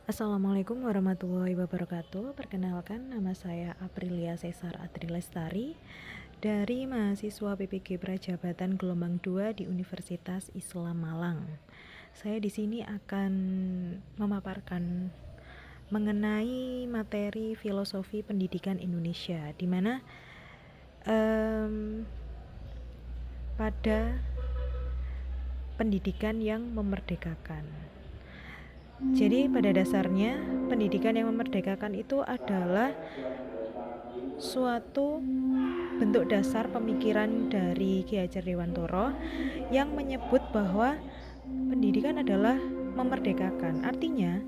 Assalamualaikum warahmatullahi wabarakatuh. Perkenalkan, nama saya Aprilia Cesar Adri Lestari dari mahasiswa PPG Prajabatan Gelombang 2 di Universitas Islam Malang. Saya di sini akan memaparkan mengenai materi filosofi pendidikan Indonesia, di mana pada pendidikan yang memerdekakan. Jadi pada dasarnya pendidikan yang memerdekakan itu adalah suatu bentuk dasar pemikiran dari Ki Hajar Dewantara yang menyebut bahwa pendidikan adalah memerdekakan. Artinya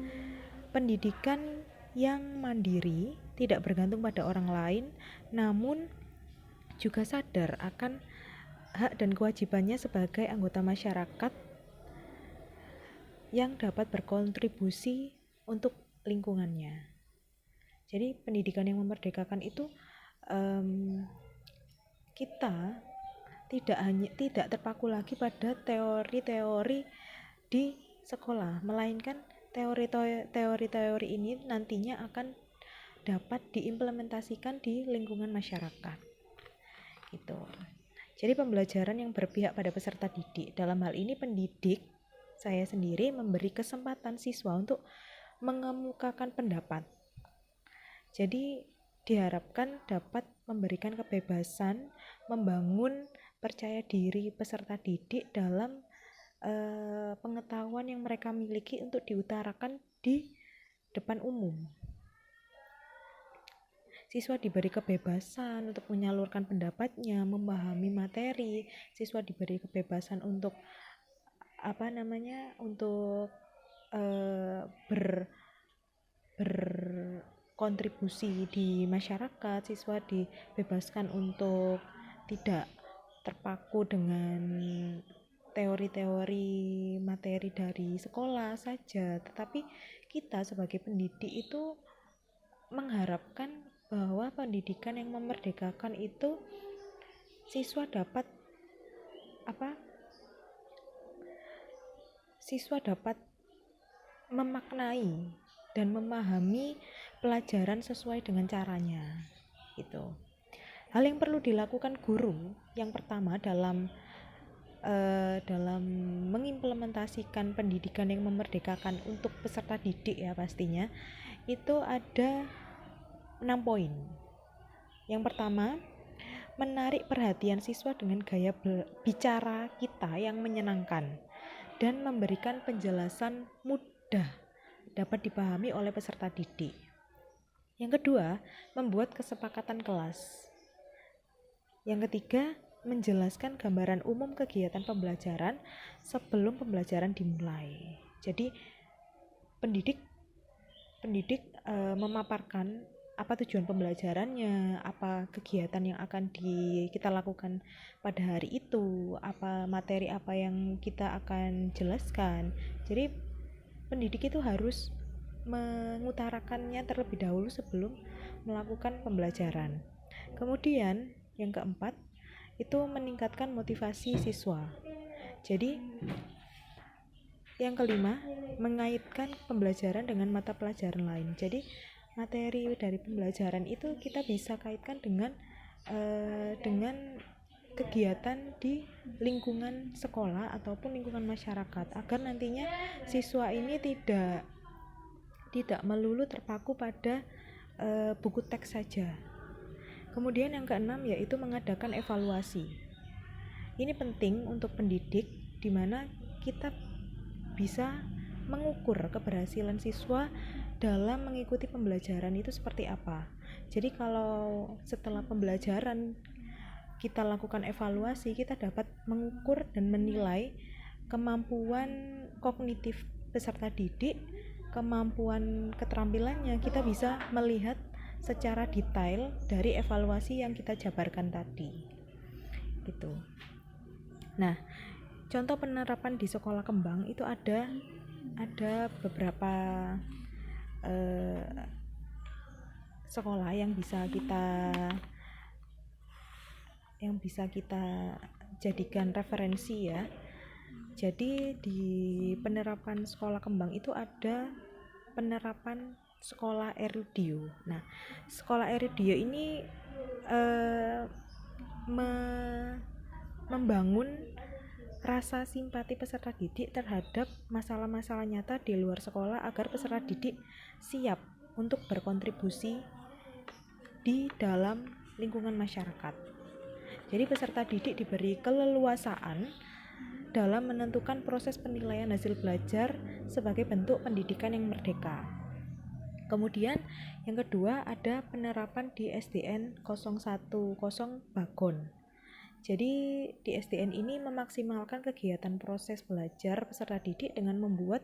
pendidikan yang mandiri, tidak bergantung pada orang lain, namun juga sadar akan hak dan kewajibannya sebagai anggota masyarakat yang dapat berkontribusi untuk lingkungannya. Jadi pendidikan yang memerdekakan itu kita tidak terpaku lagi pada teori-teori di sekolah, melainkan teori-teori ini nantinya akan dapat diimplementasikan di lingkungan masyarakat. Gitu. Jadi pembelajaran yang berpihak pada peserta didik, dalam hal ini pendidik, saya sendiri memberi kesempatan siswa untuk mengemukakan pendapat. Jadi diharapkan dapat memberikan kebebasan, membangun percaya diri peserta didik dalam pengetahuan yang mereka miliki untuk diutarakan di depan umum. Siswa diberi kebebasan untuk menyalurkan pendapatnya, memahami materi. Siswa diberi kebebasan untuk berkontribusi di masyarakat. Siswa dibebaskan untuk tidak terpaku dengan teori-teori materi dari sekolah saja, tetapi kita sebagai pendidik itu mengharapkan bahwa pendidikan yang memerdekakan itu siswa dapat memaknai dan memahami pelajaran sesuai dengan caranya. Gitu. Hal yang perlu dilakukan guru yang pertama dalam mengimplementasikan pendidikan yang memerdekakan untuk peserta didik ya pastinya, itu ada 6 poin. Yang pertama, menarik perhatian siswa dengan gaya bicara kita yang menyenangkan dan memberikan penjelasan mudah dapat dipahami oleh peserta didik. Yang kedua, membuat kesepakatan kelas. Yang ketiga, menjelaskan gambaran umum kegiatan pembelajaran sebelum pembelajaran dimulai. Jadi pendidik memaparkan apa tujuan pembelajarannya, apa kegiatan yang akan kita lakukan pada hari itu, apa materi apa yang kita akan jelaskan. Jadi pendidik itu harus mengutarakannya terlebih dahulu sebelum melakukan pembelajaran. Kemudian yang keempat, itu meningkatkan motivasi siswa. Jadi yang kelima, mengaitkan pembelajaran dengan mata pelajaran lain. Jadi materi dari pembelajaran itu kita bisa kaitkan dengan kegiatan di lingkungan sekolah ataupun lingkungan masyarakat, agar nantinya siswa ini tidak melulu terpaku pada buku teks saja. Kemudian yang keenam yaitu mengadakan evaluasi. Ini penting untuk pendidik, di mana kita bisa mengukur keberhasilan siswa dalam mengikuti pembelajaran itu seperti apa. Jadi kalau setelah pembelajaran kita lakukan evaluasi, kita dapat mengukur dan menilai kemampuan kognitif peserta didik, kemampuan keterampilannya. Kita bisa melihat secara detail dari evaluasi yang kita jabarkan tadi. Gitu. Nah, contoh penerapan di sekolah kembang itu ada beberapa sekolah yang bisa kita jadikan referensi ya. Jadi di penerapan sekolah kembang itu ada penerapan sekolah Erudio. Nah, sekolah Erudio ini membangun rasa simpati peserta didik terhadap masalah-masalah nyata di luar sekolah agar peserta didik siap untuk berkontribusi di dalam lingkungan masyarakat. Jadi peserta didik diberi keleluasaan dalam menentukan proses penilaian hasil belajar sebagai bentuk pendidikan yang merdeka. Kemudian yang kedua ada penerapan di SDN 010 Bagon. Jadi di SDN ini memaksimalkan kegiatan proses belajar peserta didik dengan membuat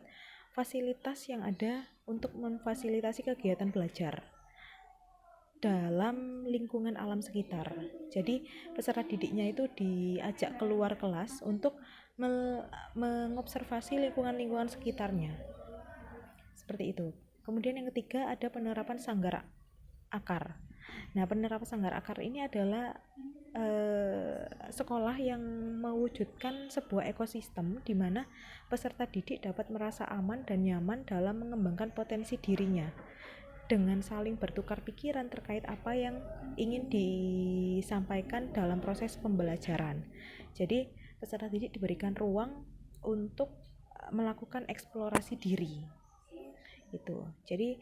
fasilitas yang ada untuk memfasilitasi kegiatan belajar dalam lingkungan alam sekitar. Jadi peserta didiknya itu diajak keluar kelas untuk mengobservasi lingkungan-lingkungan sekitarnya. Seperti itu. Kemudian yang ketiga ada penerapan sanggar akar. Nah, penerapan sanggar akar ini adalah sekolah yang mewujudkan sebuah ekosistem di mana peserta didik dapat merasa aman dan nyaman dalam mengembangkan potensi dirinya dengan saling bertukar pikiran terkait apa yang ingin disampaikan dalam proses pembelajaran. Jadi peserta didik diberikan ruang untuk melakukan eksplorasi diri. Itu. Jadi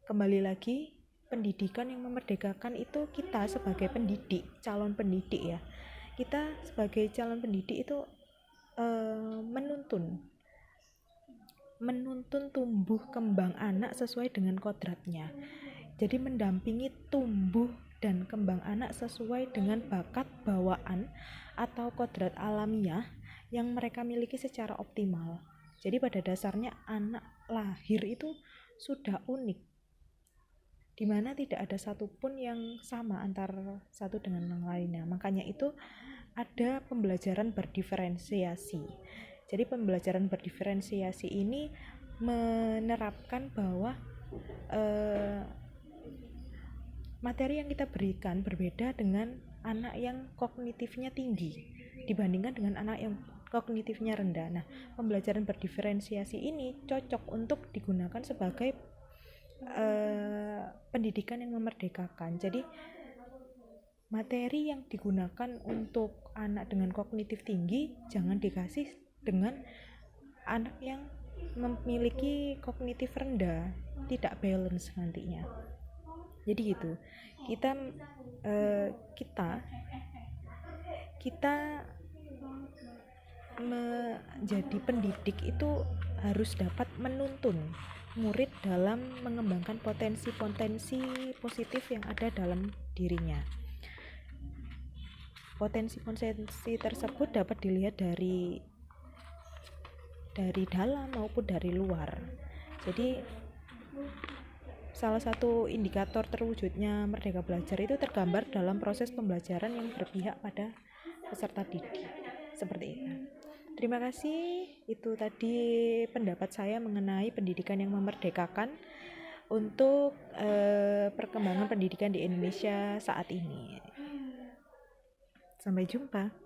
kembali lagi, pendidikan yang memerdekakan itu kita sebagai pendidik, calon pendidik ya. Kita sebagai calon pendidik itu menuntun tumbuh kembang anak sesuai dengan kodratnya. Jadi mendampingi tumbuh dan kembang anak sesuai dengan bakat bawaan atau kodrat alamiah yang mereka miliki secara optimal. Jadi pada dasarnya anak lahir itu sudah unik, di mana tidak ada satupun yang sama antara satu dengan yang lainnya. Makanya itu ada pembelajaran berdiferensiasi. Jadi pembelajaran berdiferensiasi ini menerapkan bahwa materi yang kita berikan berbeda dengan anak yang kognitifnya tinggi dibandingkan dengan anak yang kognitifnya rendah. Nah, pembelajaran berdiferensiasi ini cocok untuk digunakan sebagai pendidikan yang memerdekakan. Jadi materi yang digunakan untuk anak dengan kognitif tinggi jangan dikasih dengan anak yang memiliki kognitif rendah, tidak balance nantinya. Jadi gitu. Kita menjadi pendidik itu harus dapat menuntun murid dalam mengembangkan potensi-potensi positif yang ada dalam dirinya. Potensi-potensi tersebut dapat dilihat dari dalam maupun dari luar. Jadi salah satu indikator terwujudnya merdeka belajar itu tergambar dalam proses pembelajaran yang berpihak pada peserta didik. Seperti itu. Terima kasih, itu tadi pendapat saya mengenai pendidikan yang memerdekakan untuk perkembangan pendidikan di Indonesia saat ini. Sampai jumpa.